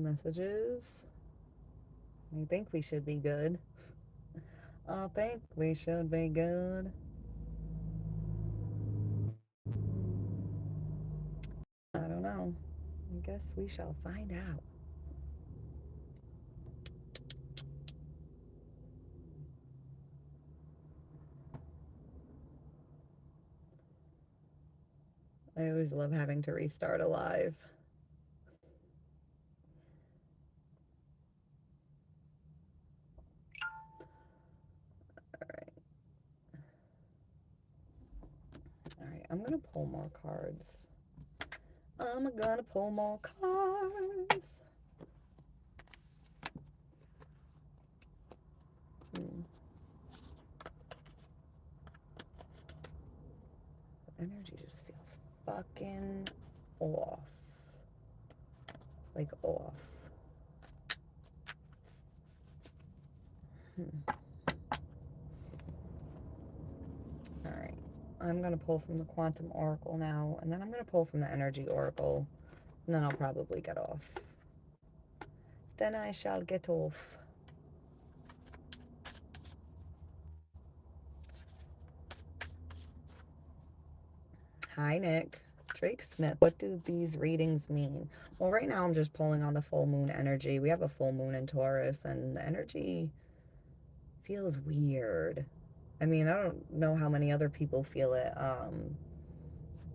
messages. I think we should be good. I think we should be good. I don't know. I guess we shall find out. I always love having to restart a live. Alright. Alright, I'm gonna pull more cards. I'm gonna pull more cards. Hmm. The energy just feels fucking off. It's like off. Alright. I'm going to pull from the Quantum Oracle now, and then I'm going to pull from the Energy Oracle, and then I'll probably get off. Then I shall get off. Hi, Nick. Drake Smith, what do these readings mean? Well, right now I'm just pulling on the full moon energy. We have a full moon in Taurus, and the energy feels weird. I mean, I don't know how many other people feel it.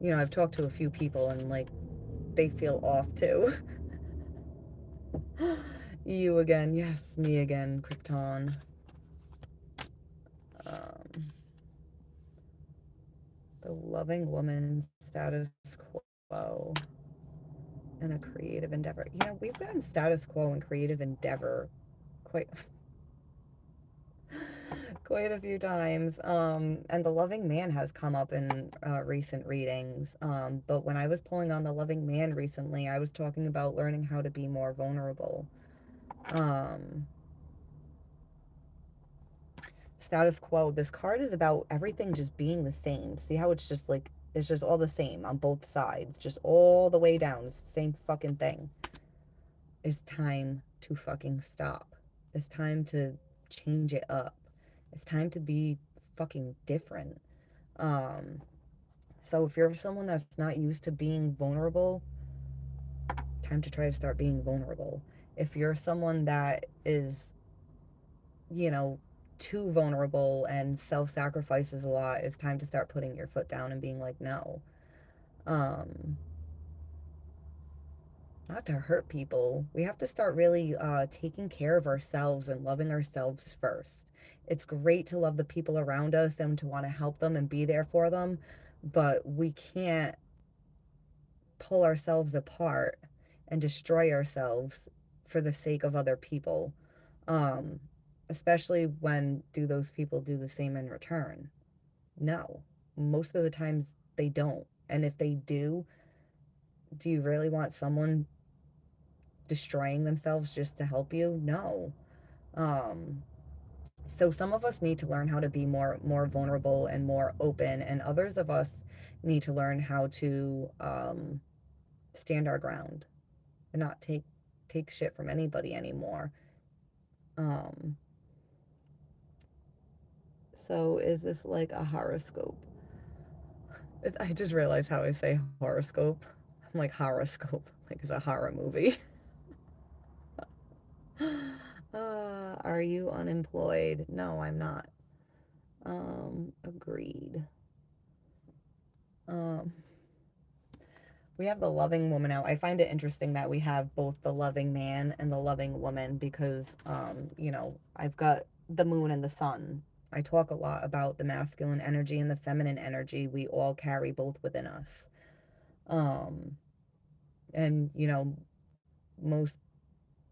You know, I've talked to a few people, and, like, they feel off, too. You again. Yes, me again, Krypton. The loving woman, status quo, and a creative endeavor. You know, we've gotten status quo and creative endeavor quite quite a few times. And the loving man has come up in recent readings. But when I was pulling on the loving man recently, I was talking about learning how to be more vulnerable. Status quo, this card is about everything just being the same. See how it's just like, it's just all the same on both sides, just all the way down. It's the same fucking thing. It's time to fucking stop. It's time to change it up. It's time to be fucking different. Um, so if you're someone that's not used to being vulnerable, time to try to start being vulnerable. If you're someone that is, you know, too vulnerable and self-sacrifices a lot, it's time to start putting your foot down and being like, no. Um, Not to hurt people. We have to start really taking care of ourselves and loving ourselves first. It's great to love the people around us and to want to help them and be there for them, but we can't pull ourselves apart and destroy ourselves for the sake of other people. Um, Especially when do those people do the same in return? No. Most of the times they don't. And if they do you really want someone destroying themselves just to help you? No. Um, so some of us need to learn how to be more vulnerable and more open, and others of us need to learn how to stand our ground and not take shit from anybody anymore. Um, so is this like a horoscope? I just realized how I say horoscope. I'm like horoscope, like it's a horror movie. Are you unemployed? No, I'm not. Agreed. Um, we have the loving woman out. I find it interesting that we have both the loving man and the loving woman because, you know, I've got the moon and the sun. I talk a lot about the masculine energy and the feminine energy. We all carry both within us. Um, and, you know, most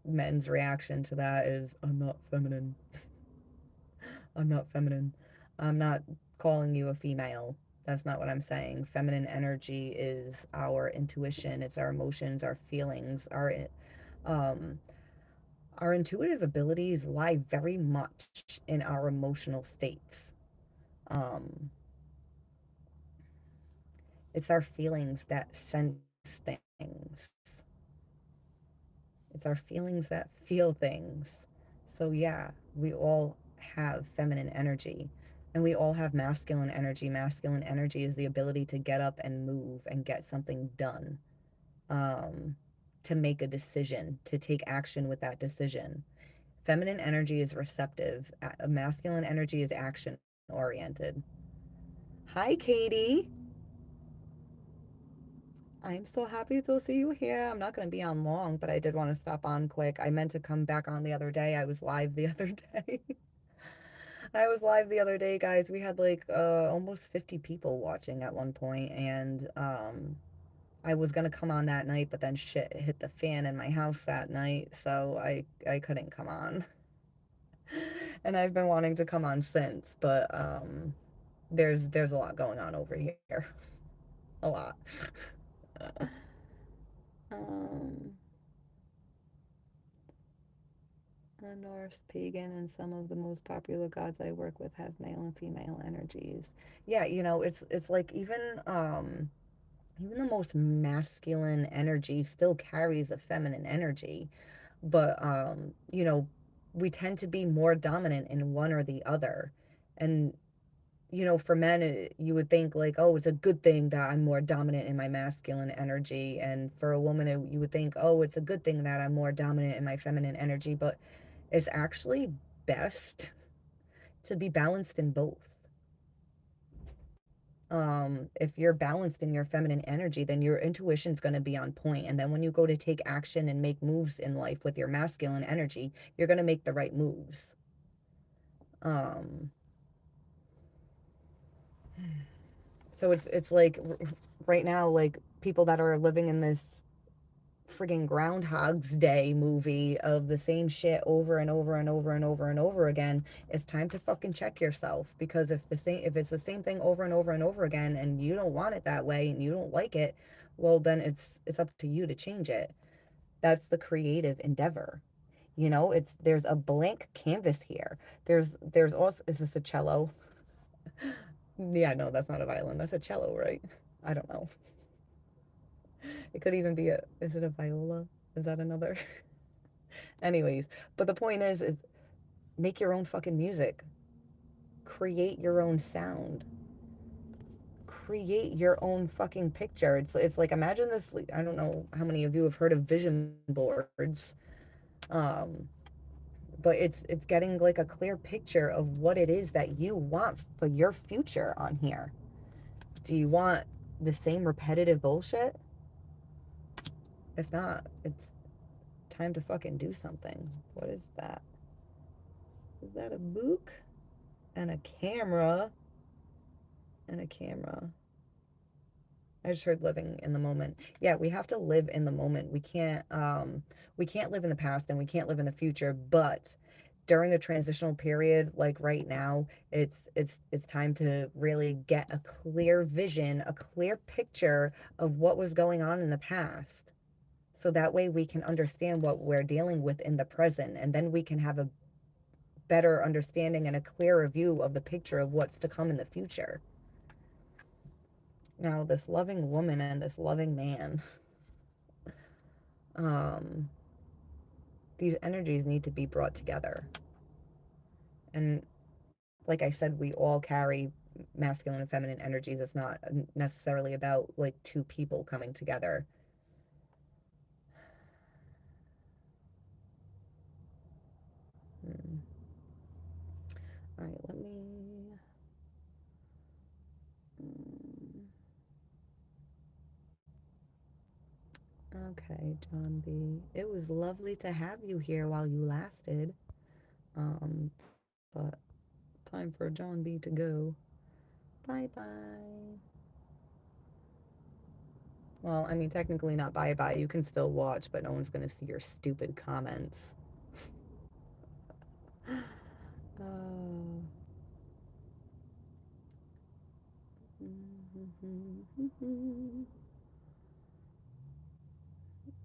men's reaction to that is, I'm not feminine. I'm not feminine. I'm not calling you a female. That's not what I'm saying. Feminine energy is our intuition, it's our emotions, our feelings, um our intuitive abilities lie very much in our emotional states. Um it's our feelings that sense things. It's our feelings that feel things. So, yeah, we all have feminine energy and we all have masculine energy. Masculine energy is the ability to get up and move and get something done, um, to make a decision, to take action with that decision. Feminine energy is receptive, masculine energy is action oriented. Hi, Katie. I'm so happy to see you here. I'm not going to be on long, but I did want to stop on quick. I meant to come back on the other day. I was live the other day. I was live the other day, guys. We had like almost 50 people watching at one point, and I was gonna come on that night, but then shit hit the fan in my house that night, so I couldn't come on. And I've been wanting to come on since, but there's a lot going on over here. A lot. um Norse, pagan, and some of the most popular gods I work with have male and female energies. Yeah, it's like even the most masculine energy still carries a feminine energy, but we tend to be more dominant in one or the other. And for men, you would think like, oh, it's a good thing that I'm more dominant in my masculine energy, and for a woman, you would think, oh, it's a good thing that I'm more dominant in my feminine energy, but it's actually best to be balanced in both. If you're balanced in your feminine energy, then your intuition's going to be on point, and then when you go to take action and make moves in life with your masculine energy, you're going to make the right moves. um so it's like right now, like people that are living in this frigging Groundhog's Day movie of the same shit over and over and over and over and over again. It's time to fucking check yourself, because if it's the same thing over and over and over again and you don't want it that way and you don't like it, well then it's up to you to change it. That's the creative endeavor. It's there's a blank canvas here. There's also, is this a cello? Yeah, no, that's not a violin. That's a cello, right? I don't know. It could even be is it a viola? Is that another? Anyways, but the point is make your own fucking music. Create your own sound. Create your own fucking picture. It's like, imagine this, like, I don't know how many of you have heard of vision boards. Um but it's getting like a clear picture of what it is that you want for your future on here. Do you want the same repetitive bullshit? If not, it's time to fucking do something. What is that? Is that a book? And a camera. And a camera. I just heard living in the moment. Yeah, we have to live in the moment. We can't live in the past and we can't live in the future, but during the transitional period, like right now, it's time to really get a clear vision, a clear picture of what was going on in the past. So that way we can understand what we're dealing with in the present, and then we can have a better understanding and a clearer view of the picture of what's to come in the future. Now, this loving woman and this loving man, um, these energies need to be brought together. And like I said, we all carry masculine and feminine energies. It's not necessarily about like two people coming together. Hmm. All right, let me. Mm, okay, John B. It was lovely to have you here while you lasted. But time for John B to go. Bye bye. Well, I mean, technically not bye bye. You can still watch, but no one's gonna see your stupid comments. Uh,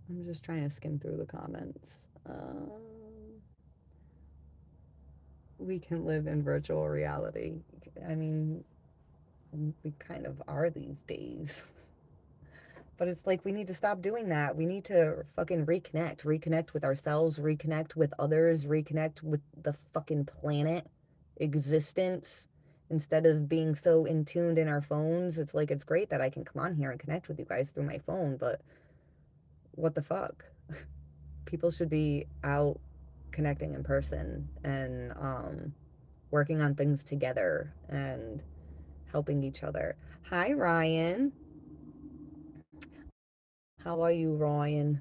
I'm just trying to skim through the comments. We can live in virtual reality. I mean, we kind of are these days. But it's like we need to stop doing that. We need to fucking reconnect with ourselves, reconnect with others, reconnect with the fucking planet existence instead of being so in tuned in our phones. It's like it's great that I can come on here and connect with you guys through my phone, but what the fuck? People should be out connecting in person and working on things together and helping each other. Hi, Ryan. How are you, Ryan?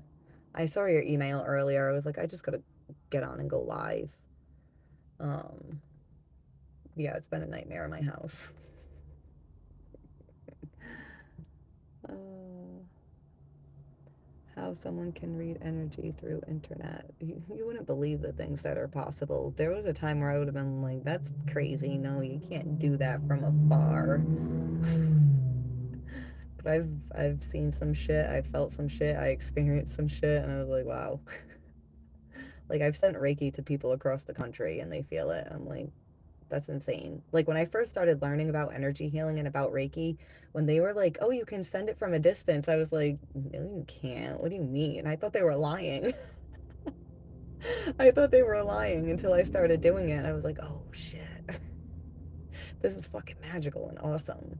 I saw your email earlier. I was like, I just gotta get on and go live. Um, yeah, it's been a nightmare in my house. Uh, how someone can read energy through internet. You wouldn't believe the things that are possible. There was a time where I would have been like, that's crazy. No, you can't do that from afar. But I've seen some shit, I felt some shit, I experienced some shit, and I was like, wow. Like I've sent Reiki to people across the country and they feel it. I'm like, that's insane. Like when I first started learning about energy healing and about Reiki, when they were like, "Oh, you can send it from a distance," I was like, "No, you can't. What do you mean?" I thought they were lying. I thought they were lying until I started doing it. And I was like, "Oh shit, this is fucking magical and awesome."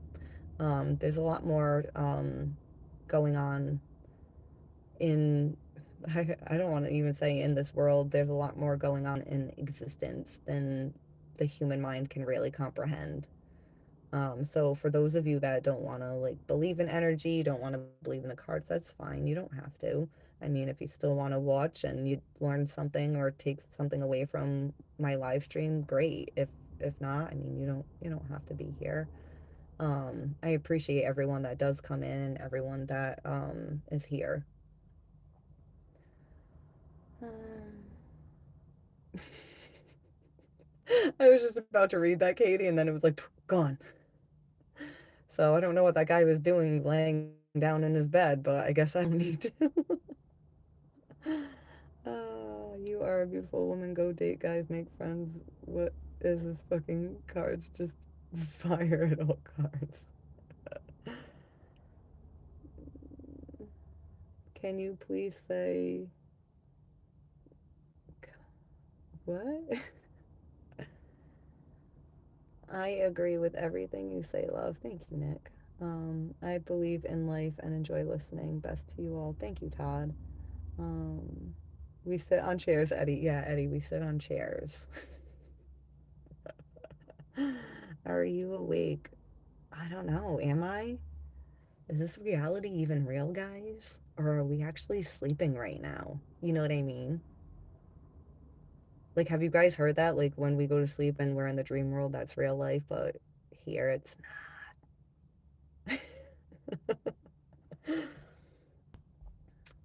There's a lot more going on in. I don't want to even say in this world. There's a lot more going on in existence than the human mind can really comprehend. So for those of you that don't want to like believe in energy, don't want to believe in the cards, that's fine. You don't have to. I mean, if you still want to watch and you learn something or take something away from my live stream, great. If not, I mean, you don't have to be here. I appreciate everyone that does come in and everyone that is here. Um, I was just about to read that, Katie, and then it was like gone. So I don't know what that guy was doing laying down in his bed, but I guess I don't need to. You are a beautiful woman. Go date guys, make friends. What is this fucking cards? Just fire at all cards. Can you please say what? I agree with everything you say, love. Thank you, Nick. I believe in life and enjoy listening. Best to you all. Thank you, Todd. Um, we sit on chairs, Eddie. Yeah, Eddie, we sit on chairs. Are you awake? I don't know. Am I? Is this reality even real, guys? Or are we actually sleeping right now? You know what I mean? Like, have you guys heard that? Like, when we go to sleep and we're in the dream world, that's real life, but here it's not.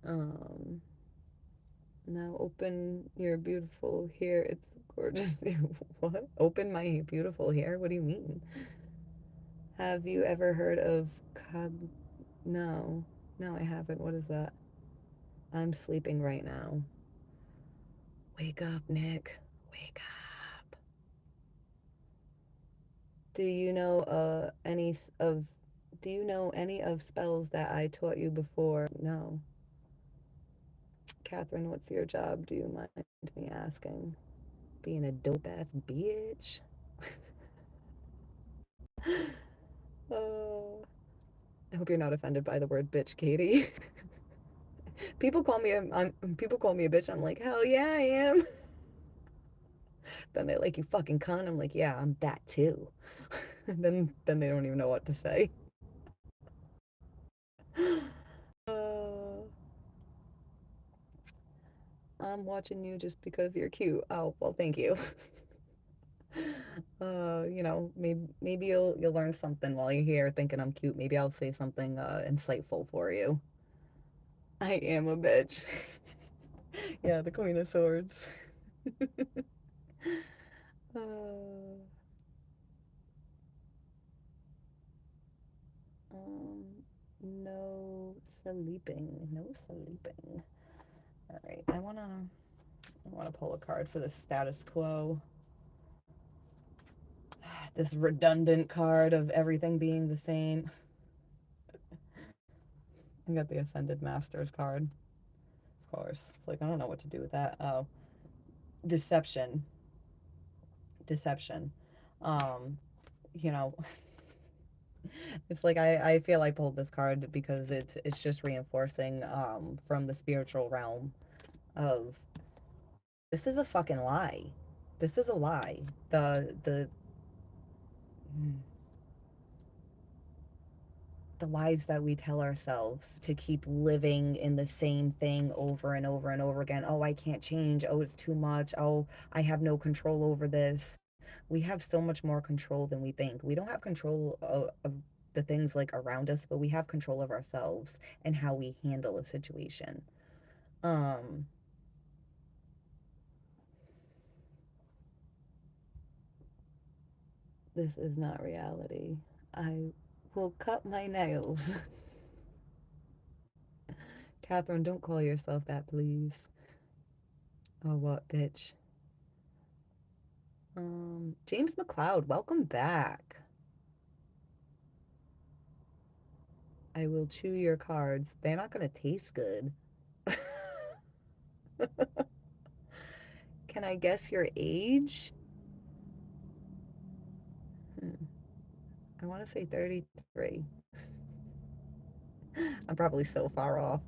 um, Now open your beautiful hair. It's gorgeous. What? Open my beautiful hair? What do you mean? Have you ever heard of cog? No. No, I haven't. What is that? I'm sleeping right now. Wake up, Nick. Wake up. Do you know of do you know any of spells that I taught you before? No. Catherine, what's your job? Do you mind me asking? Being a dope ass bitch. uh, I hope you're not offended by the word bitch, Katie. People call me a bitch. I'm like, hell yeah, I am. Then they're like, you fucking cunt. I'm like, yeah, I'm that too. Then they don't even know what to say. Uh, I'm watching you just because you're cute. Oh, well, thank you. Maybe you'll learn something while you're here thinking I'm cute. Maybe I'll say something insightful for you. I am a bitch. Yeah, the Queen of Swords. uh, um, no sleeping. No sleeping. All right, I wanna pull a card for the status quo. This redundant card of everything being the same. I got the Ascended Masters card, of course. It's like, I don't know what to do with that. Oh, deception. Deception. Um, you know, it's like I feel I pulled this card because it's just reinforcing from the spiritual realm of this is a fucking lie. This is a lie. The lies that we tell ourselves to keep living in the same thing over and over and over again. Oh, I can't change. Oh, it's too much. Oh, I have no control over this. We have so much more control than we think. We don't have control of the things like around us, but we have control of ourselves and how we handle a situation. Um, this is not reality. I will cut my nails. Catherine, don't call yourself that, please. Oh, what, bitch? James McLeod, welcome back. I will chew your cards. They're not gonna taste good. Can I guess your age? Hmm. I want to say 33. I'm probably so far off.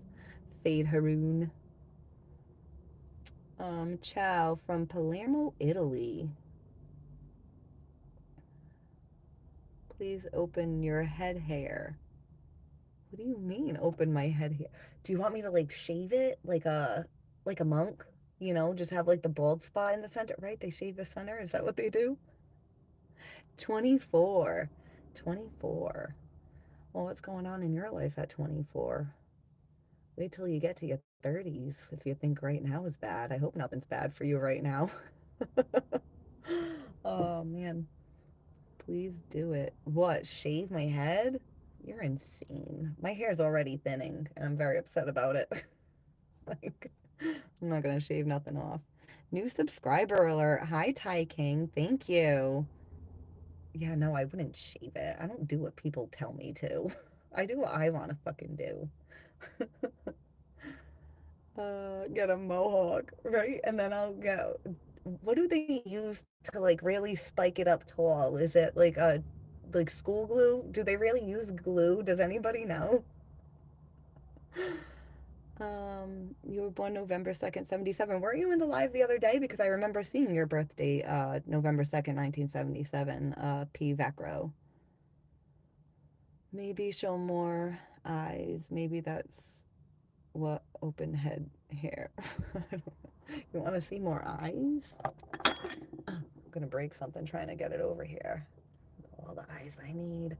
Fade Haroon. Ciao from Palermo, Italy. Please open your head hair. What do you mean open my head hair? Do you want me to like shave it like a monk? You know, just have like the bald spot in the center, right? They shave the center. Is that what they do? 24. 24. Well, what's going on in your life at 24? Wait till you get to your 30s if you think right now is bad. I hope nothing's bad for you right now. Oh, man. Please do it. What? Shave my head? You're insane. My hair's already thinning, and I'm very upset about it. Like, I'm not gonna shave nothing off. New subscriber alert. Hi, Ty King. Thank you. Yeah, no, I wouldn't shave it. I don't do what people tell me to. I do what I want to fucking do. Get a mohawk, right? And then I'll go. What do they use to like really spike it up tall? Is it like school glue? Do they really use glue? Does anybody know? You were born November 2nd, 77. Weren't you in the live the other day? Because I remember seeing your birthday, November 2nd, 1977, P. Vacro. Maybe show more eyes. Maybe that's what open head hair. You want to see more eyes? I'm gonna break something trying to get it over here. All the eyes I need.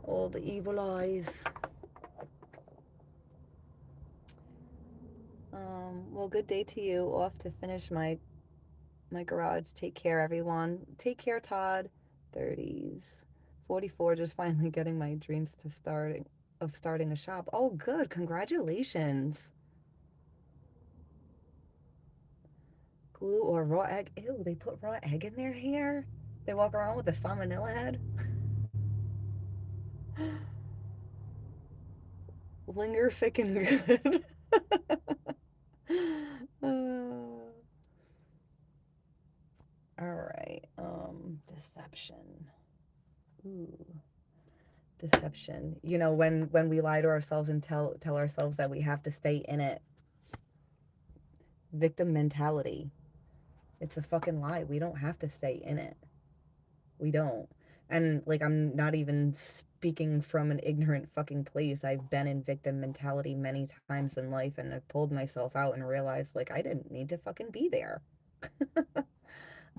All the evil eyes. Well, good day to you. Off to finish my garage. Take care, everyone. Take care, Todd. 30s. 44, just finally getting my dreams to starting a shop. Oh, good. Congratulations. Glue or raw egg. Ew, they put raw egg in their hair? They walk around with a salmonella head? Linger thick and good. uh, all right. Deception. Ooh, deception. You know, when we lie to ourselves and tell ourselves that we have to stay in it. Victim mentality. It's a fucking lie. We don't have to stay in it. We don't. And like I'm not even speaking from an ignorant fucking place. I've been in victim mentality many times in life and I've pulled myself out and realized like I didn't need to fucking be there.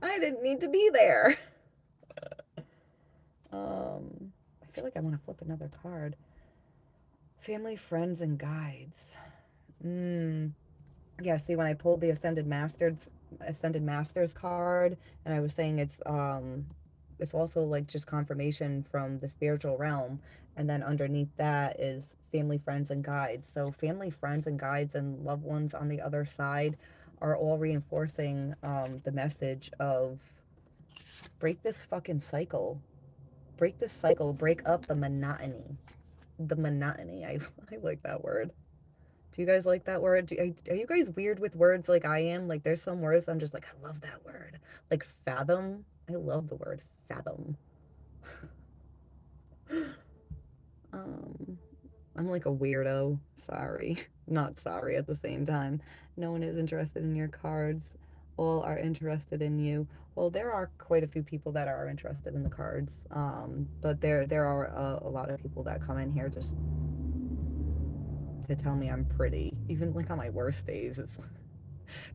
I didn't need to be there. I feel like I want to flip another card. Family, friends, and guides. Mm. Yeah, see when I pulled the Ascended Masters card and I was saying it's also like just confirmation from the spiritual realm, and then underneath that is family, friends, and guides. So family, friends, and guides and loved ones on the other side are all reinforcing the message of break this fucking cycle. break the cycle, break up the monotony. The monotony. I like that word. Do you guys like that word? Are you guys weird with words like I am? Like there's some words I'm just like, I love that word. Like fathom. I love the word fathom. Um, I'm like a weirdo. Sorry. Not sorry at the same time. No one is interested in your cards. All are interested in you. Well, there are quite a few people that are interested in the cards. But there are a lot of people that come in here just to tell me I'm pretty. Even like on my worst days, it's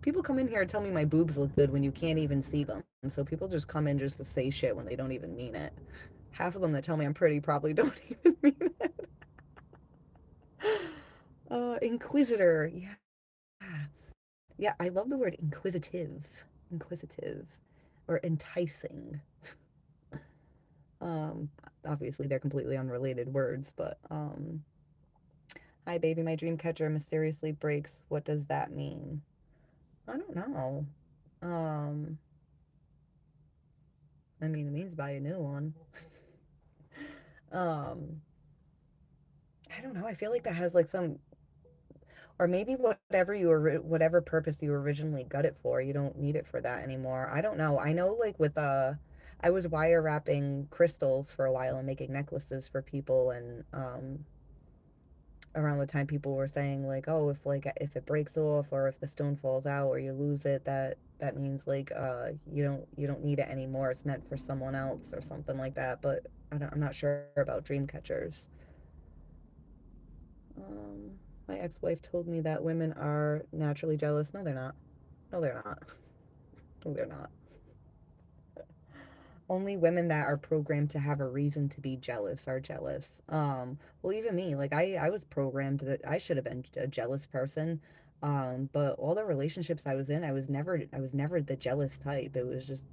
people come in here and tell me my boobs look good when you can't even see them. So people just come in just to say shit when they don't even mean it. Half of them that tell me I'm pretty probably don't even mean it. Inquisitor. Yeah, I love the word inquisitive, or enticing. Um, Obviously, they're completely unrelated words, but hi, baby, my dream catcher mysteriously breaks. What does that mean? I don't know. Um, I mean, it means buy a new one. Um, I don't know. I feel like that has like some, or maybe whatever purpose you originally got it for, you don't need it for that anymore. I don't know. I know like with I was wire wrapping crystals for a while and making necklaces for people, and around the time people were saying like, oh, if it breaks off or if the stone falls out or you lose it, that means like you don't need it anymore. It's meant for someone else or something like that. But I'm not sure about dream catchers. Um, my ex-wife told me that women are naturally jealous. No, they're not. No, they're not. No, they're not. Only women that are programmed to have a reason to be jealous are jealous. Well, even me, like I was programmed that I should have been a jealous person. But all the relationships I was in, I was never the jealous type. It was just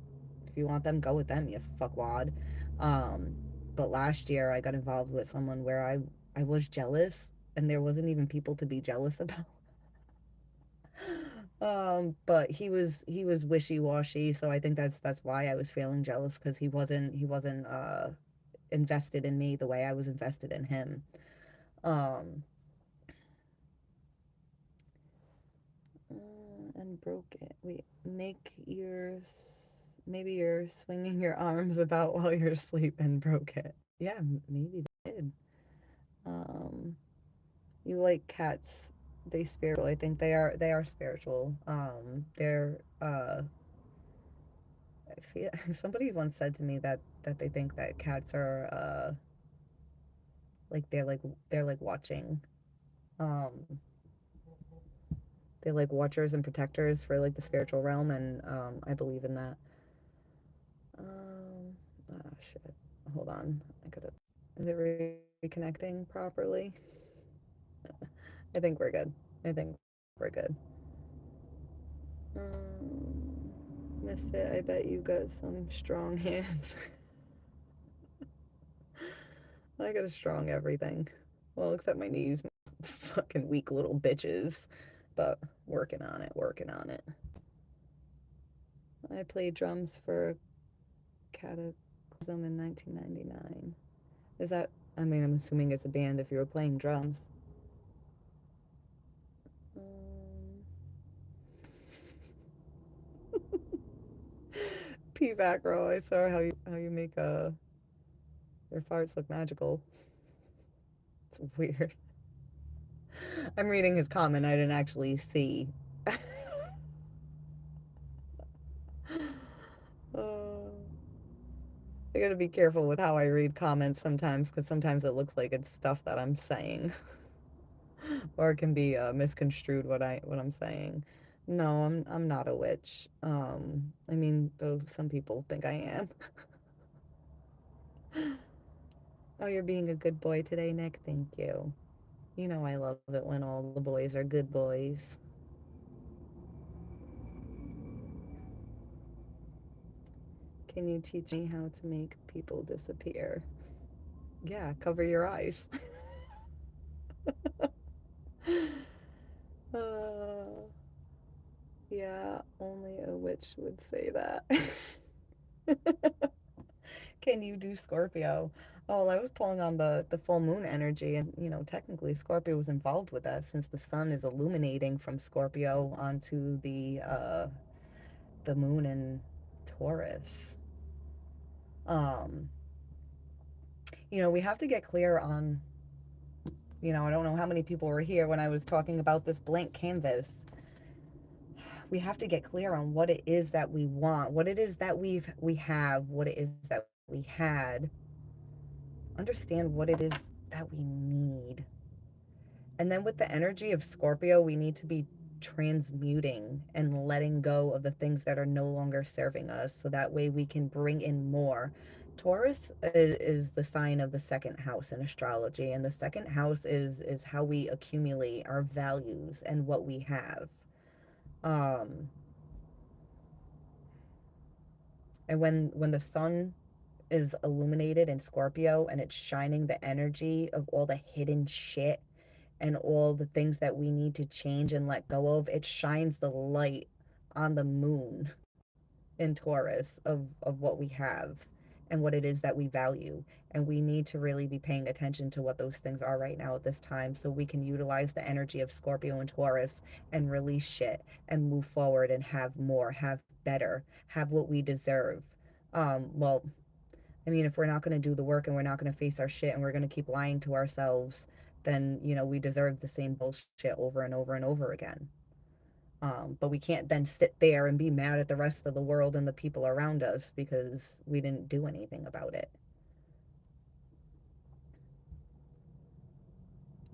if you want them, go with them, you fuckwad. Um, but last year I got involved with someone where I was jealous and there wasn't even people to be jealous about. But he was wishy-washy, so I think that's why I was feeling jealous because he wasn't invested in me the way I was invested in him. Um, and broke it. Wait, maybe you're swinging your arms about while you're asleep and broke it. Yeah, maybe they did. Um, you like cats. They spiritual. I think they are spiritual. They're I feel somebody once said to me that they think that cats are like they're like watching um they're like watchers and protectors for like the spiritual realm, and I believe in that. Shit. Hold on. I gotta Is it reconnecting properly? I think we're good. I think we're good. Misfit, I bet you got some strong hands. I got a strong everything. Well, except my knees. Fucking weak little bitches. But working on it, working on it. I played drums for Cataclysm in 1999. Is that, I mean, I'm assuming it's a band if you were playing drums. Um, P-Vac Row, I saw how you make your farts look magical. It's weird. I'm reading his comment. I didn't actually see. uh, I gotta be careful with how I read comments sometimes because sometimes it looks like it's stuff that I'm saying, or it can be misconstrued what I'm saying. No, I'm not a witch. I mean, though some people think I am. Oh, you're being a good boy today, Nick. Thank you. You know I love it when all the boys are good boys. Can you teach me how to make people disappear? Yeah, cover your eyes. uh, yeah, only a witch would say that. can you do Scorpio? Oh, well, I was pulling on the full moon energy, and technically Scorpio was involved with that since the sun is illuminating from Scorpio onto the moon in Taurus. Um, we have to get clear on, I don't know how many people were here when I was talking about this blank canvas. We have to get clear on what it is that we want, what it is that we have, what it is that we had. Understand what it is that we need. And then with the energy of Scorpio, we need to be transmuting and letting go of the things that are no longer serving us so that way we can bring in more. Taurus is the sign of the second house in astrology, and the second house is how we accumulate our values and what we have. Um, and when the sun is illuminated in Scorpio and it's shining the energy of all the hidden shit and all the things that we need to change and let go of, it shines the light on the moon in Taurus of what we have and what it is that we value. And we need to really be paying attention to what those things are right now at this time so we can utilize the energy of Scorpio and Taurus and release shit and move forward and have more, have better, have what we deserve. Well, I mean, if we're not going to do the work and we're not going to face our shit and we're going to keep lying to ourselves, then, we deserve the same bullshit over and over and over again. But we can't then sit there and be mad at the rest of the world and the people around us because we didn't do anything about it.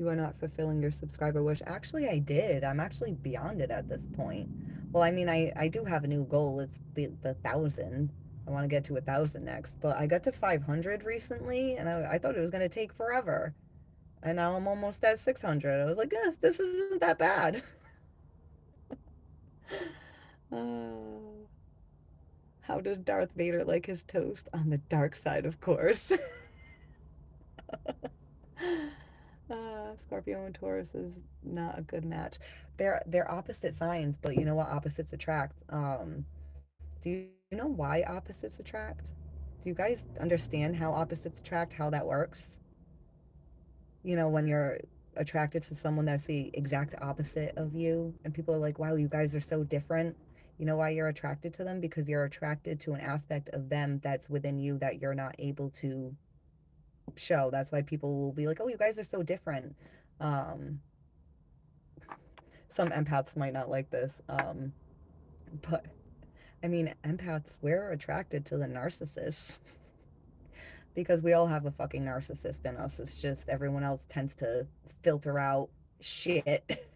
You are not fulfilling your subscriber wish. Actually, I did. I'm actually beyond it at this point. Well, I mean, I do have a new goal. It's the thousand. I want to get to 1,000 next, but I got to 500 recently, and I thought it was going to take forever. And now I'm almost at 600. I was like, this isn't that bad. uh, how does Darth Vader like his toast? On the dark side, of course. Scorpio and Taurus is not a good match. They're opposite signs, but you know what? Opposites attract. Do you know why opposites attract? Do you guys understand how opposites attract? How that works? When you're attracted to someone that's the exact opposite of you, and people are like, "Wow, you guys are so different." You know why you're attracted to them? Because you're attracted to an aspect of them that's within you that you're not able to show. That's why people will be like, "Oh, you guys are so different." Um, some empaths might not like this, but I mean, empaths, we're attracted to the narcissists because we all have a fucking narcissist in us. It's just everyone else tends to filter out shit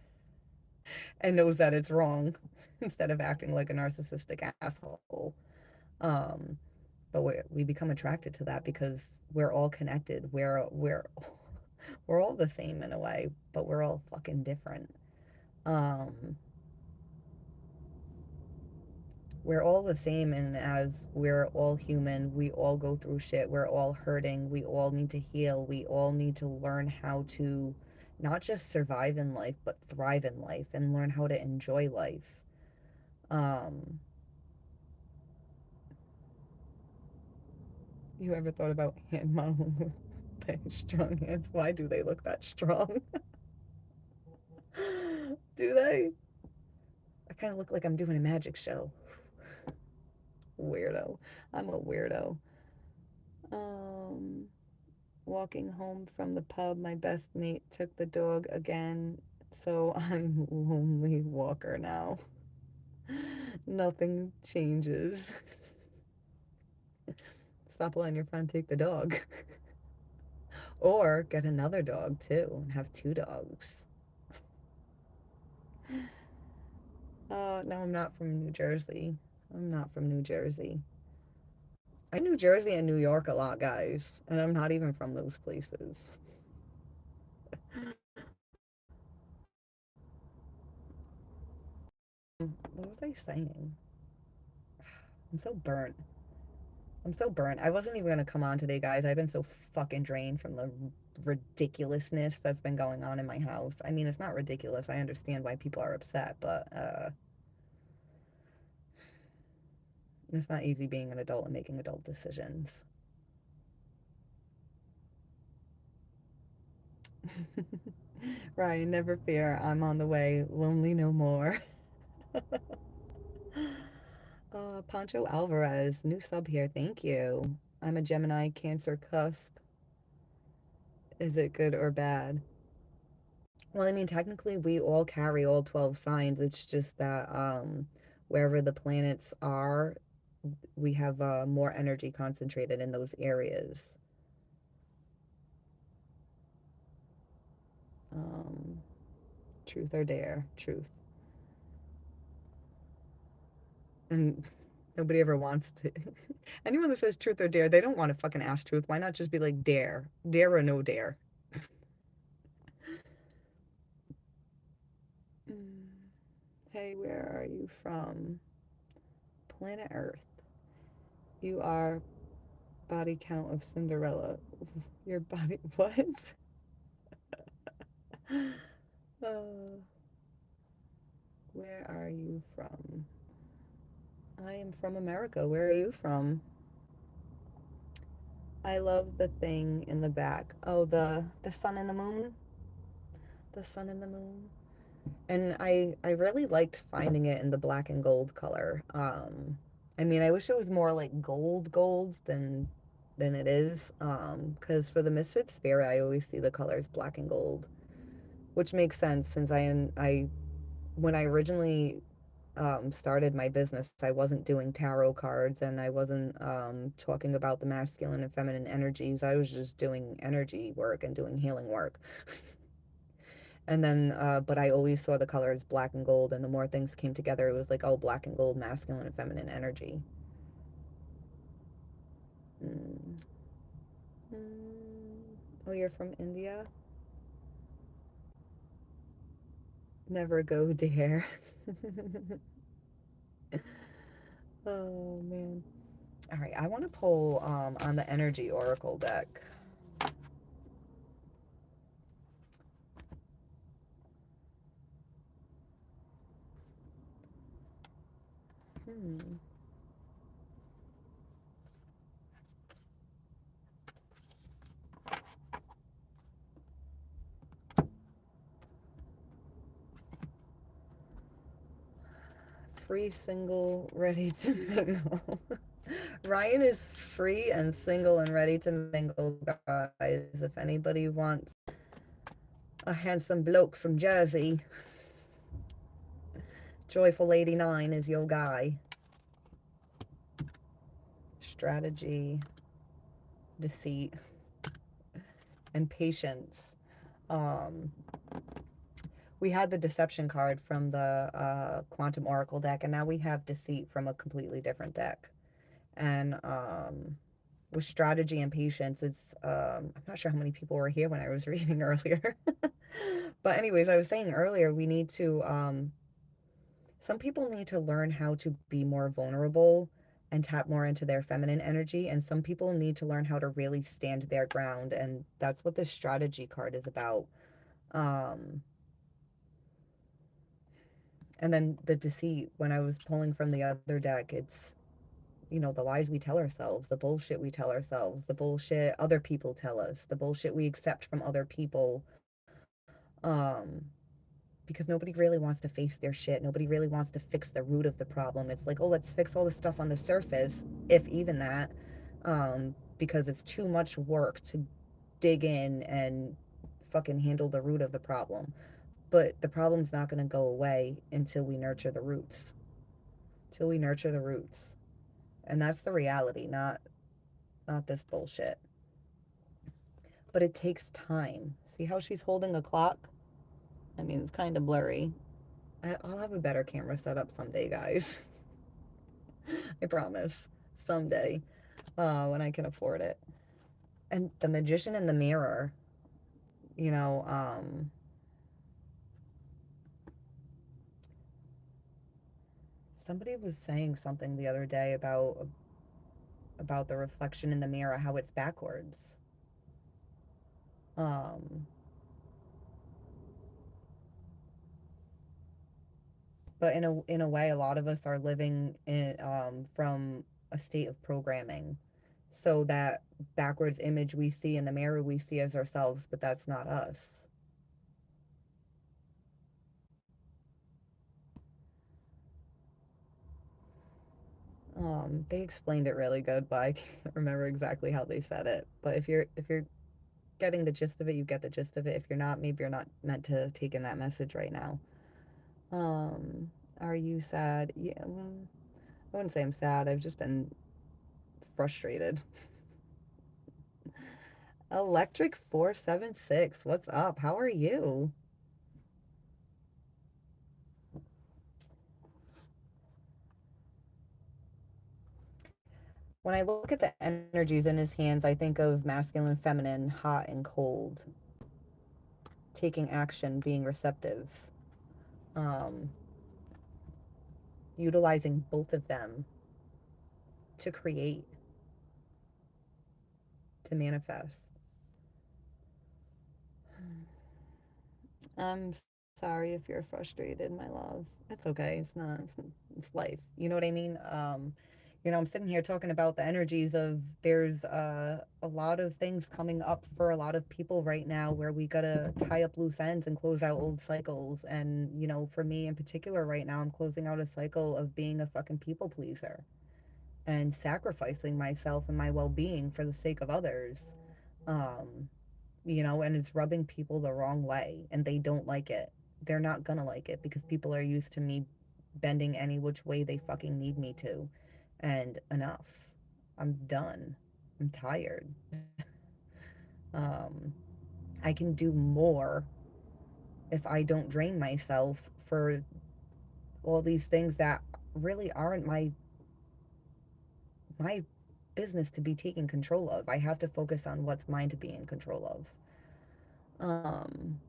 and knows that it's wrong instead of acting like a narcissistic asshole. Um, but we become attracted to that because we're all connected. We're all the same in a way, but we're all fucking different. Um, we're all the same, and as we're all human, we all go through shit. We're all hurting. We all need to heal. We all need to learn how to not just survive in life, but thrive in life and learn how to enjoy life. Um, you ever thought about hand modeling with strong hands? Why do they look that strong? Do they? I kind of look like I'm doing a magic show. Weirdo. I'm a weirdo. Um, Walking home from the pub, my best mate took the dog again, so I'm lonely walker now. Nothing changes. Stop letting your friend take the dog. Or get another dog too and have two dogs. No, I'm not from New Jersey. I'm not from New Jersey. I New Jersey and New York a lot, guys, and I'm not even from those places. What was I saying? I'm so burnt. I'm so burnt. I wasn't even gonna come on today, guys. I've been so fucking drained from the ridiculousness that's been going on in my house. I mean, it's not ridiculous. I understand why people are upset, but it's not easy being an adult and making adult decisions. Ryan, never fear. I'm on the way. Lonely no more. Pancho Alvarez, new sub here. Thank you. I'm a Gemini Cancer cusp. Is it good or bad? Well, I mean, technically, we all carry all 12 signs. It's just that wherever the planets are, we have more energy concentrated in those areas. Um, Truth or dare? Truth. And nobody ever wants to. Anyone that says truth or dare, they don't want to fucking ask truth. Why not just be like dare? Dare or no dare? Mm. Hey, where are you from? Planet Earth. You are body count of Cinderella. Your body. What? uh, where are you from? I am from America. Where are you from? I love the thing in the back. Oh, the sun and the moon. The sun and the moon. And I really liked finding it in the black and gold color. I mean, I wish it was more like gold than it is. Because for the Misfit Spirit, I always see the colors black and gold, which makes sense since I when I originally started my business, I wasn't doing tarot cards and I wasn't talking about the masculine and feminine energies. I was just doing energy work and doing healing work. And then, but I always saw the colors black and gold, and the more things came together, it was like, oh, black and gold, masculine and feminine energy. Mm. Mm. Oh, you're from India? Never go dare. Oh, man. All right, I want to pull on the energy oracle deck. Hmm. Free, single, ready to mingle. Ryan is free and single and ready to mingle, guys. If anybody wants a handsome bloke from Jersey, Joyful 89 is your guy. Strategy, deceit, and patience. Um, we had the deception card from the Quantum Oracle deck, and now we have deceit from a completely different deck. And with strategy and patience, it's I'm not sure how many people were here when I was reading earlier. But anyways, I was saying earlier we need to some people need to learn how to be more vulnerable and tap more into their feminine energy, and some people need to learn how to really stand their ground, and that's what this strategy card is about. um and then the deceit, when I was pulling from the other deck, it's, you know, the lies we tell ourselves, the bullshit we tell ourselves, the bullshit other people tell us, the bullshit we accept from other people. Um, because nobody really wants to face their shit. Nobody really wants to fix the root of the problem. It's like, oh, let's fix all the stuff on the surface, if even that, because it's too much work to dig in and fucking handle the root of the problem. But the problem's not going to go away until we nurture the roots. Till we nurture the roots. And that's the reality, not this bullshit. But it takes time. See how she's holding a clock? I mean, it's kind of blurry. I'll have a better camera set up someday, guys. I promise. Someday, when I can afford it. And the magician in the mirror, you know, somebody was saying something the other day about the reflection in the mirror, how it's backwards. Um, but in a way, a lot of us are living in from a state of programming. So that backwards image we see in the mirror, we see as ourselves, but that's not us. They explained it really good, but I can't remember exactly how they said it. But if you're getting the gist of it, you get the gist of it. If you're not, maybe you're not meant to take in that message right now. Um, are you sad? Yeah, I wouldn't say I'm sad. I've just been frustrated. Electric 476, what's up? How are you? When I look at the energies in his hands, I think of masculine, feminine, hot and cold, taking action, being receptive, um, utilizing both of them to create, to manifest. I'm sorry if you're frustrated, my love. It's okay. It's not. It's life. You know what I mean? I'm sitting here talking about the energies of there's a lot of things coming up for a lot of people right now where we gotta tie up loose ends and close out old cycles. And for me in particular, right now, I'm closing out a cycle of being a fucking people pleaser and sacrificing myself and my well being for the sake of others. Um, and it's rubbing people the wrong way and they don't like it. They're not gonna like it because people are used to me bending any which way they fucking need me to. And enough. I'm done. I'm tired. Um, I can do more if I don't drain myself for all these things that really aren't my business to be taken control of. I have to focus on what's mine to be in control of. Um,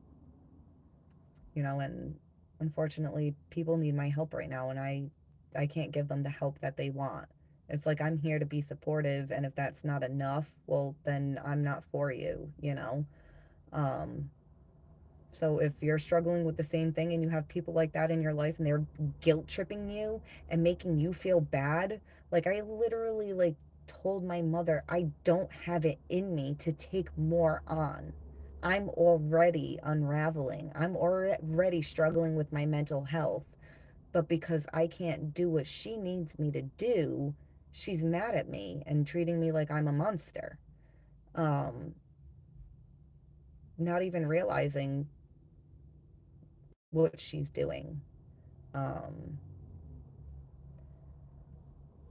and unfortunately people need my help right now and I can't give them the help that they want. It's like I'm here to be supportive, and if that's not enough, well then I'm not for you. um so if you're struggling with the same thing and you have people like that in your life and they're guilt tripping you and making you feel bad, like I literally like told my mother I don't have it in me to take more on. I'm already unraveling. I'm already struggling with my mental health. But because I can't do what she needs me to do, she's mad at me and treating me like I'm a monster. Um, Not even realizing what she's doing. Um,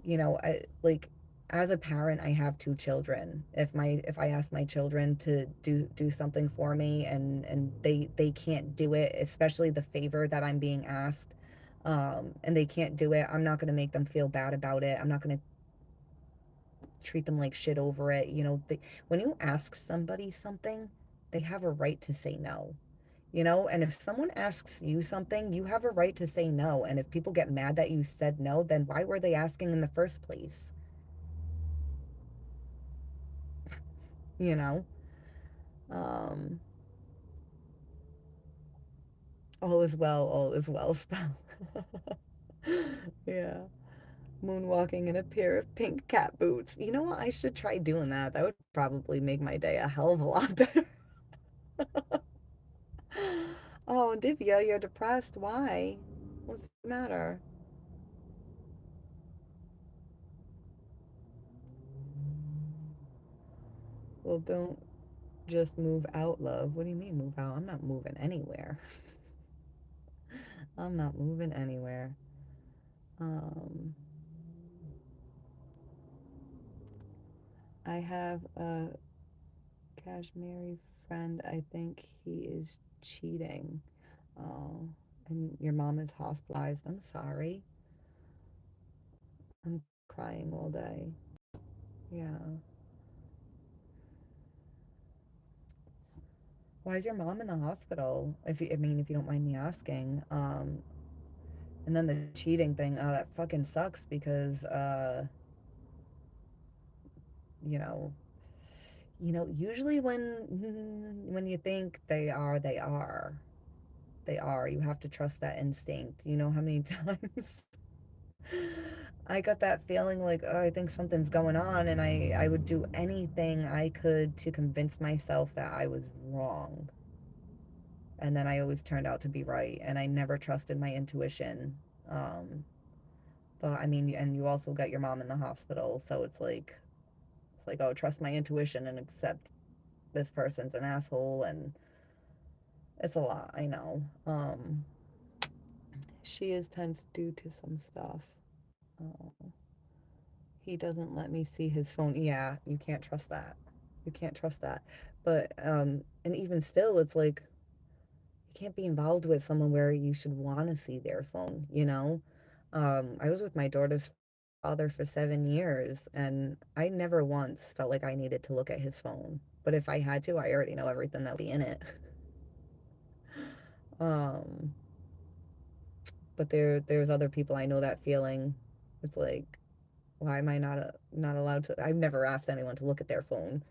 I like as a parent, I have two children. If I ask my children to do something for me and they can't do it, especially the favor that I'm being asked, and they can't do it, I'm not going to make them feel bad about it. I'm not going to treat them like shit over it. When you ask somebody something, they have a right to say no. And if someone asks you something, you have a right to say no. And if people get mad that you said no, then why were they asking in the first place? you know um all is well spell. Yeah, moonwalking in a pair of pink cat boots. You know what, I should try doing that. That would probably make my day a hell of a lot better. Oh, Divya, you're depressed. Why? What's the matter? Well, don't just move out, love. What do you mean move out? I'm not moving anywhere. I'm not moving anywhere. um I have a Kashmiri friend. I think he is cheating. Oh, and your mom is hospitalized. I'm sorry. I'm crying all day. Yeah. Why is your mom in the hospital? If you don't mind me asking. And then the cheating thing. Oh, that fucking sucks because you know, usually when you think they are, they are. They are. You have to trust that instinct. You know how many times I got that feeling like, oh, I think something's going on, and I would do anything I could to convince myself that I was wrong. And then I always turned out to be right, and I never trusted my intuition. Um, But I mean, and you also got your mom in the hospital, so it's like, oh, trust my intuition and accept this person's an asshole, and it's a lot, I know. She is tense due to some stuff. Uh, he doesn't let me see his phone. Yeah, you can't trust that. You can't trust that. But and even still, it's like you can't be involved with someone where you should want to see their phone, you know? I was with my daughter's father for 7 years, and I never once felt like I needed to look at his phone. But if I had to, I already know everything that'll be in it. Um, but there's other people I know that feeling. It's like, why am I not allowed to? I've never asked anyone to look at their phone.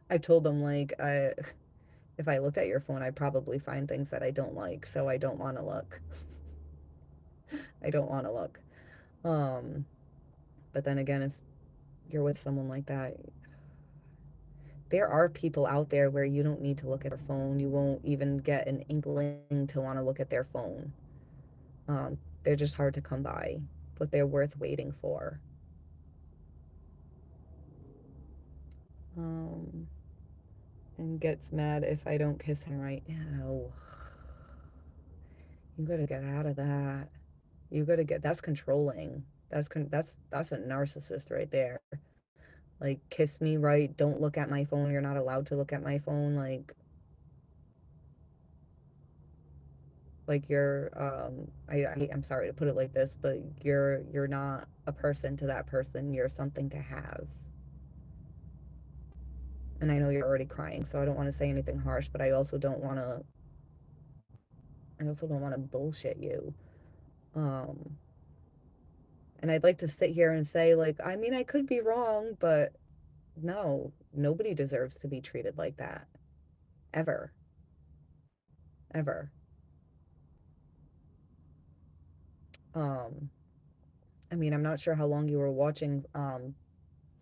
I've told them like, if I looked at your phone, I'd probably find things that I don't like, so I don't want to look. I don't want to look. Um, but then again, if you're with someone like that, there are people out there where you don't need to look at their phone. You won't even get an inkling to want to look at their phone. They're just hard to come by, but they're worth waiting for. Um, and gets mad if I don't kiss him right now. You gotta get out of that. You gotta get, that's controlling. That's a narcissist right there. Like, kiss me right, don't look at my phone. You're not allowed to look at my phone. Like you're I'm sorry to put it like this, but you're not a person to that person. You're something to have. And I know you're already crying, so I don't want to say anything harsh, but I also don't want to bullshit you. Um, and I'd like to sit here and say, like, I mean, I could be wrong, but no, nobody deserves to be treated like that. Ever. Ever. Um, I mean, I'm not sure how long you were watching,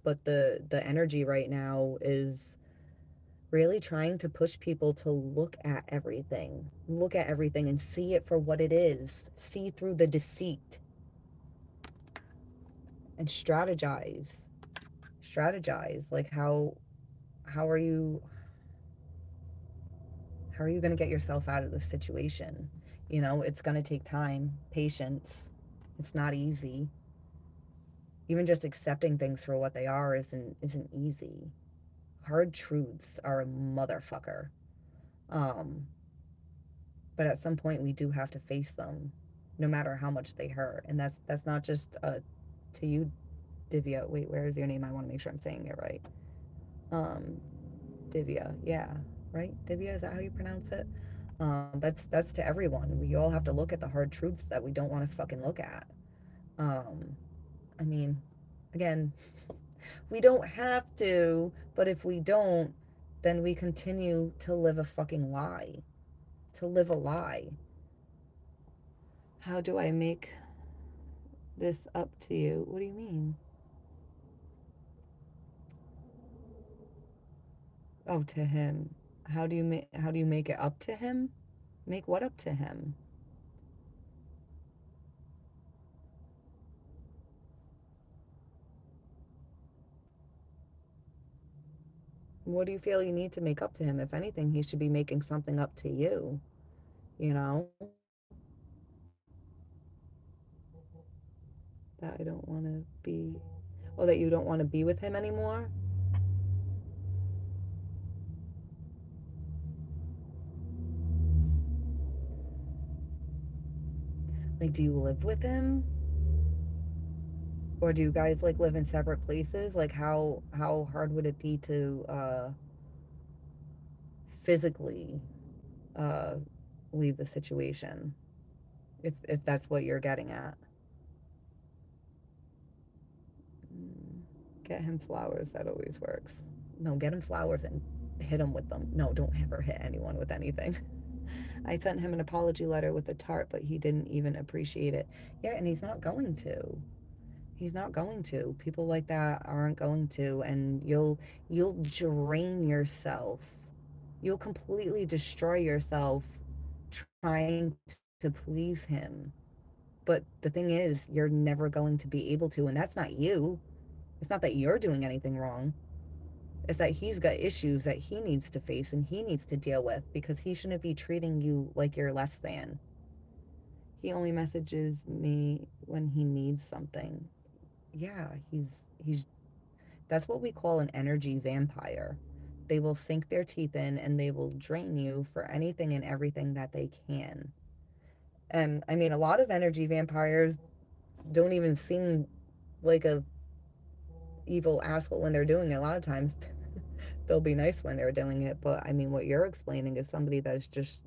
but the energy right now is really trying to push people to look at everything and see it for what it is, see through the deceit and strategize. Like, how are you how are you going to get yourself out of this situation? You know, it's going to take time, patience. It's not easy. Even just accepting things for what they are isn't easy. Hard truths are a motherfucker. Um, but at some point we do have to face them, no matter how much they hurt. And that's not just to you, Divya. Wait, where is your name? I want to make sure I'm saying it right. Um, Divya, yeah, right? Divya, is that how you pronounce it? That's to everyone. We all have to look at the hard truths that we don't want to fucking look at. Um, I mean, again, we don't have to, but if we don't, then we continue to live a fucking lie. To live a lie. How do I make this up to you? What do you mean? Oh, to him. How do you make it up to him? Make what up to him? What do you feel you need to make up to him? If anything, he should be making something up to you, you know? That I don't want to be, oh, that you don't want to be with him anymore? Like, do you live with him? Or do you guys like live in separate places? Like, how hard would it be to physically uh leave the situation, if that's what you're getting at? Mm, get him flowers. That always works. No, get him flowers and hit him with them. No, don't ever hit anyone with anything. I sent him an apology letter with a tart, but he didn't even appreciate it. Yeah, and he's not going to. He's not going to. People like that aren't going to, and you'll drain yourself. You'll completely destroy yourself trying to please him But the thing is, you're never going to be able to, and that's not you. It's not that you're doing anything wrong. It's that he's got issues that he needs to face and he needs to deal with because he shouldn't be treating you like you're less than. He only messages me when he needs something. Yeah, he's that's what we call an energy vampire. They will sink their teeth in and they will drain you for anything and everything that they can. And I mean, a lot of energy vampires don't even seem like a evil asshole when they're doing it. A lot of times they'll be nice when they're doing it, but I mean, what you're explaining is somebody that's just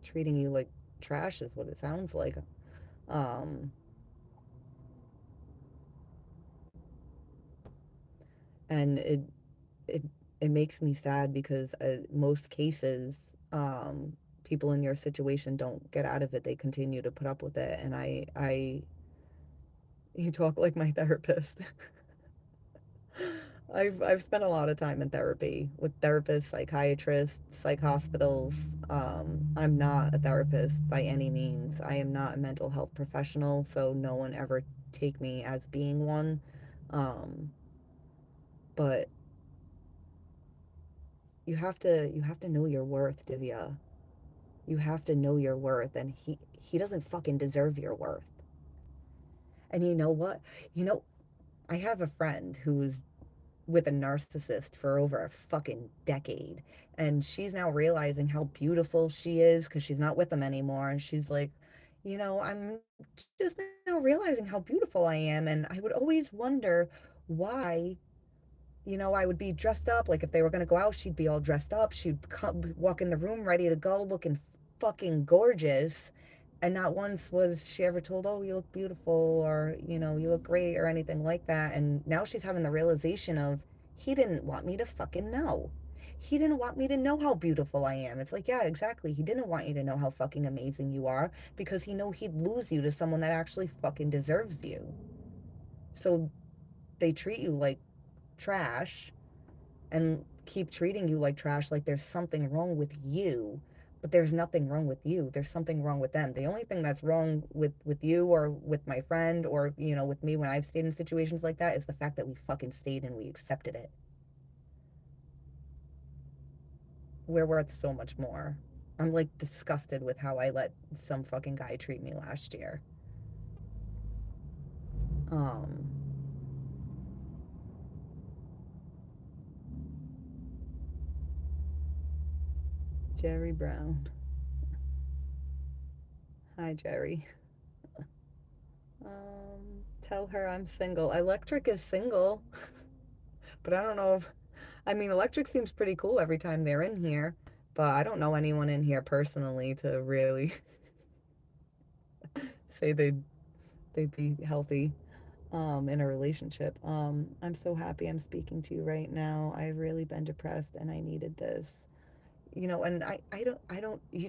treating you like trash, is what it sounds like. Um, and it it makes me sad because most cases, people in your situation don't get out of it. They continue to put up with it, and you talk like my therapist. I've spent a lot of time in therapy with therapists, psychiatrists, psych hospitals. I'm not a therapist by any means. I am not a mental health professional, so no one ever take me as being one. Um, but you have to know your worth, Divya. You have to know your worth, and he doesn't fucking deserve your worth. And you know what? You know, I have a friend who's with a narcissist for over a fucking decade. And she's now realizing how beautiful she is because she's not with him anymore. And she's like, I'm just now realizing how beautiful I am. And I would always wonder why, I would be dressed up. Like if they were going to go out, she'd be all dressed up. She'd come, walk in the room ready to go, looking fucking gorgeous. And not once was she ever told, oh, you look beautiful or, you look great or anything like that. And now she's having the realization of, he didn't want me to fucking know. He didn't want me to know how beautiful I am. It's like, yeah, exactly. He didn't want you to know how fucking amazing you are because he know he'd lose you to someone that actually fucking deserves you. So they treat you like trash and keep treating you like trash, like there's something wrong with you. But there's nothing wrong with you. There's something wrong with them. The only thing that's wrong with you or with my friend or with me when I've stayed in situations like that is the fact that we fucking stayed and we accepted it. We're worth so much more. I'm like disgusted with how I let some fucking guy treat me last year. um Jerry Brown. Hi, Jerry. Tell her I'm single. Electric is single. But I don't know if, I mean, Electric seems pretty cool every time they're in here, but I don't know anyone in here personally to really say they'd be healthy in a relationship. I'm so happy I'm speaking to you right now. I've really been depressed and I needed this. And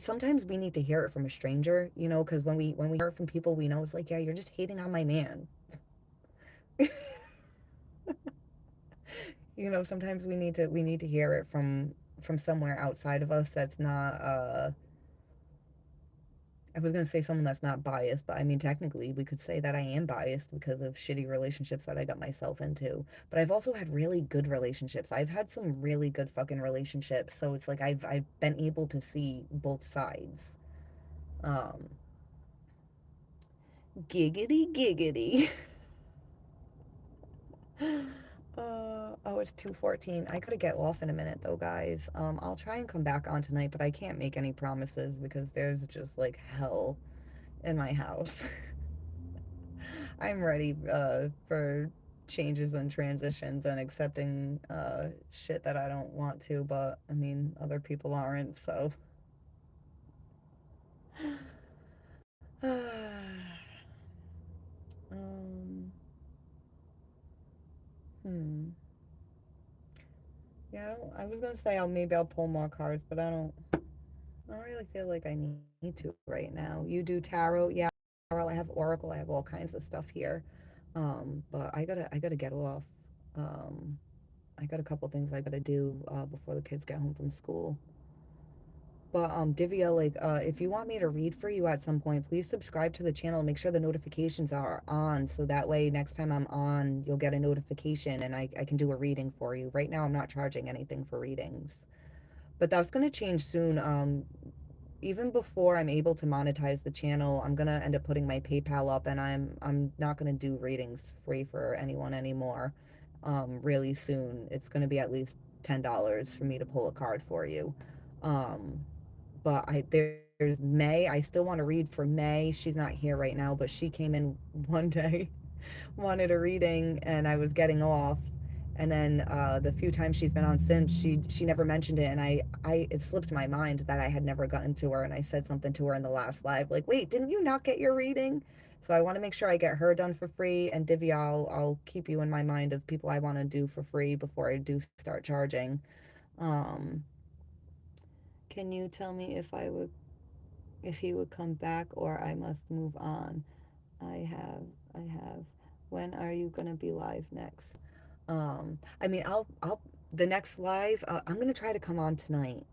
sometimes we need to hear it from a stranger, because when we hear it from people we know, it's like, yeah, you're just hating on my man. Sometimes we need to hear it from somewhere outside of us that's not I was going to say someone that's not biased, but I mean, technically, we could say that I am biased because of shitty relationships that I got myself into. But I've also had really good relationships. I've had some really good fucking relationships. So it's like I've been able to see both sides. Um, Giggity, giggity. Oh, it's 2:14. I gotta get off in a minute though, guys. I'll try and come back on tonight, but I can't make any promises because there's just like hell in my house. I'm ready for changes and transitions and accepting shit that I don't want to, but I mean, other people aren't, so. um, hmm. Yeah, I was gonna say maybe I'll pull more cards, but I don't really feel like I need to right now. You do tarot, yeah, tarot. I have oracle. I have all kinds of stuff here, but I gotta get off. Um, I got a couple things I gotta do before the kids get home from school. But Divya, like, if you want me to read for you at some point, please subscribe to the channel. Make sure the notifications are on, so that way next time I'm on, you'll get a notification and I can do a reading for you. Right now, I'm not charging anything for readings, but that's gonna change soon. Even before I'm able to monetize the channel, I'm gonna end up putting my PayPal up, and I'm not gonna do readings free for anyone anymore. Really soon, it's gonna be at least $10 for me to pull a card for you. Um, but there's May. I still want to read for May. She's not here right now, but she came in one day, wanted a reading, and I was getting off. And then the few times she's been on since, she never mentioned it, and I it slipped my mind that I had never gotten to her, and I said something to her in the last live, like, wait, didn't you not get your reading? So I want to make sure I get her done for free. And Divya, I'll keep you in my mind of people I want to do for free before I do start charging. Um, can you tell me if he would come back or I must move on? I have, I have. When are you gonna be live next? I mean, the next live, I'm gonna try to come on tonight.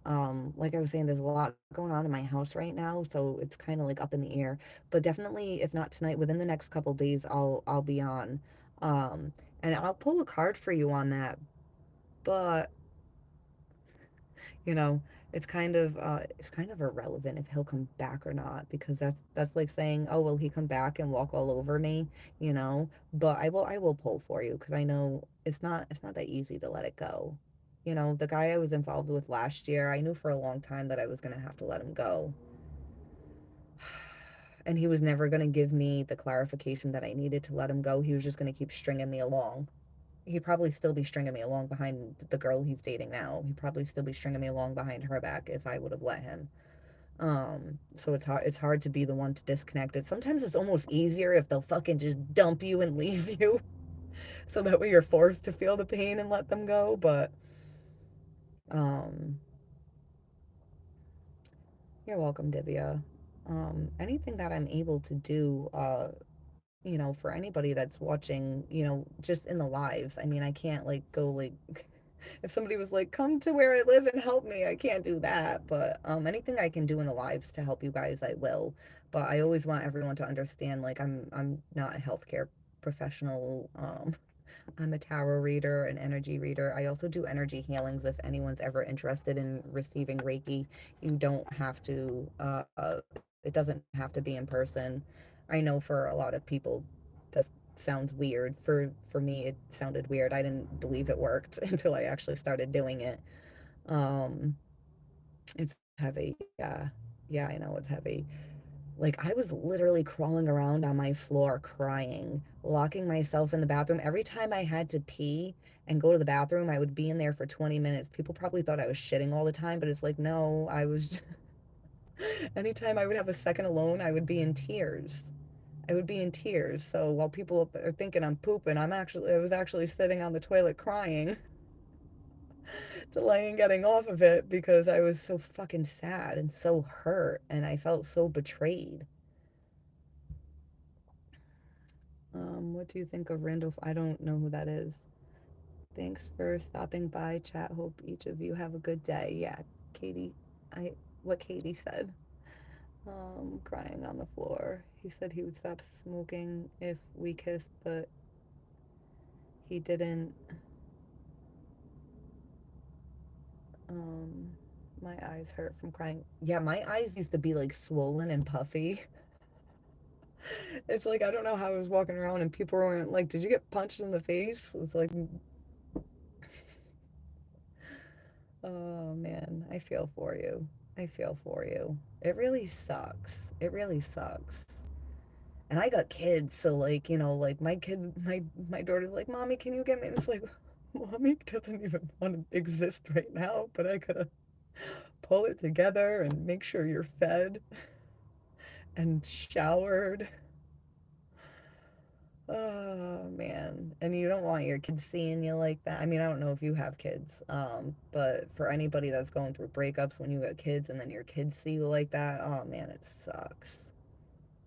Like I was saying, there's a lot going on in my house right now, so it's kind of like up in the air. But definitely, if not tonight, within the next couple days, I'll be on. Um, and I'll pull a card for you on that. But you know, it's kind of irrelevant if he'll come back or not, because that's like saying, oh, will he come back and walk all over me, you know? But I will pull for you, because I know it's not that easy to let it go. You know, the guy I was involved with last year, I knew for a long time that I was going to have to let him go. And he was never going to give me the clarification that I needed to let him go. He was just going to keep stringing me along. He'd probably still be stringing me along behind the girl he's dating now. He'd probably still be stringing me along behind her back if I would have let him. So it's hard to be the one to disconnect it. Sometimes it's almost easier if they'll fucking just dump you and leave you, so that way you're forced to feel the pain and let them go. But um, you're welcome, Divya. Anything that I'm able to do, for anybody that's watching, just in the lives. I mean, I can't like go like if somebody was like, come to where I live and help me, I can't do that. But anything I can do in the lives to help you guys, I will. But I always want everyone to understand, like, I'm not a healthcare professional. I'm a tarot reader, an energy reader. I also do energy healings if anyone's ever interested in receiving Reiki. You don't have to, it doesn't have to be in person. I know for a lot of people that sounds weird. For me, it sounded weird. I didn't believe it worked until I actually started doing it. Um, it's heavy. Yeah. Yeah, I know it's heavy. Like, I was literally crawling around on my floor crying, locking myself in the bathroom. Every time I had to pee and go to the bathroom, I would be in there for 20 minutes. People probably thought I was shitting all the time, but it's like, no, I was. Anytime I would have a second alone, I would be in tears. I would be in tears. So while people are thinking I'm pooping, I was actually sitting on the toilet crying, delaying getting off of it because I was so fucking sad and so hurt and I felt so betrayed. What do you think of Randolph? I don't know who that is. Thanks for stopping by, chat. Hope each of you have a good day. Yeah, Katie, I what Katie said. Crying on the floor. He said he would stop smoking if we kissed, but he didn't. Um, my eyes hurt from crying. Yeah, my eyes used to be like swollen and puffy. It's like I don't know how I was walking around and people weren't like, "Did you get punched in the face?" It's like, oh man, I feel for you. I feel for you. It really sucks. It really sucks. And I got kids, so like, like my daughter's like, "Mommy, can you get me?" And it's like, Mommy doesn't even want to exist right now, but I gotta pull it together and make sure you're fed and showered. Oh man. And you don't want your kids seeing you like that. I mean, I don't know if you have kids, but for anybody that's going through breakups when you got kids and then your kids see you like that, oh man, it sucks.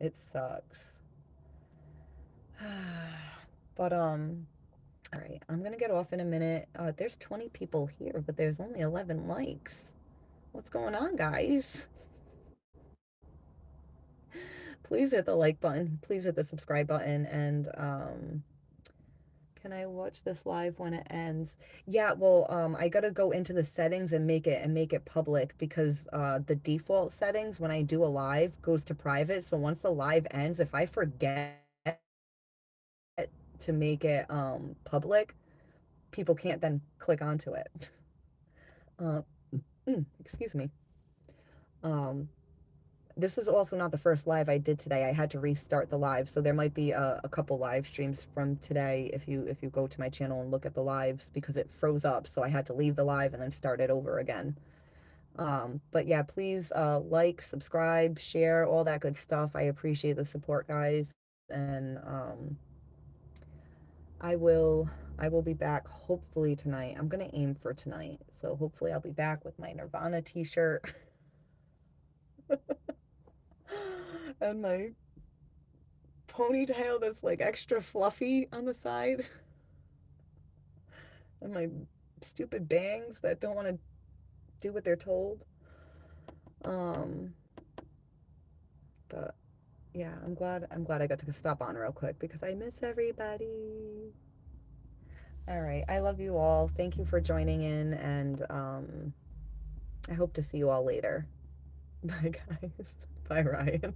It sucks. But all right, I'm gonna get off in a minute. There's 20 people here, but there's only 11 likes. What's going on, guys? Please hit the like button. Please hit the subscribe button. And can I watch this live when it ends? Yeah, well, I gotta go into the settings and make it public because the default settings when I do a live goes to private. So once the live ends, if I forget to make it public, people can't then click onto it. Uh, excuse me. Um, this is also not the first live I did today. I had to restart the live, so there might be a couple live streams from today if you go to my channel and look at the lives because it froze up. So I had to leave the live and then start it over again. But yeah, please like, subscribe, share, all that good stuff. I appreciate the support, guys, and I will I will be back hopefully tonight. I'm gonna aim for tonight, so hopefully I'll be back with my Nirvana t-shirt and my ponytail that's like extra fluffy on the side and my stupid bangs that don't want to do what they're told. Um, but yeah, I'm glad I got to stop on real quick because I miss everybody. All right, I love you all. Thank you for joining in, and I hope to see you all later. Bye, guys. Bye, Ryan.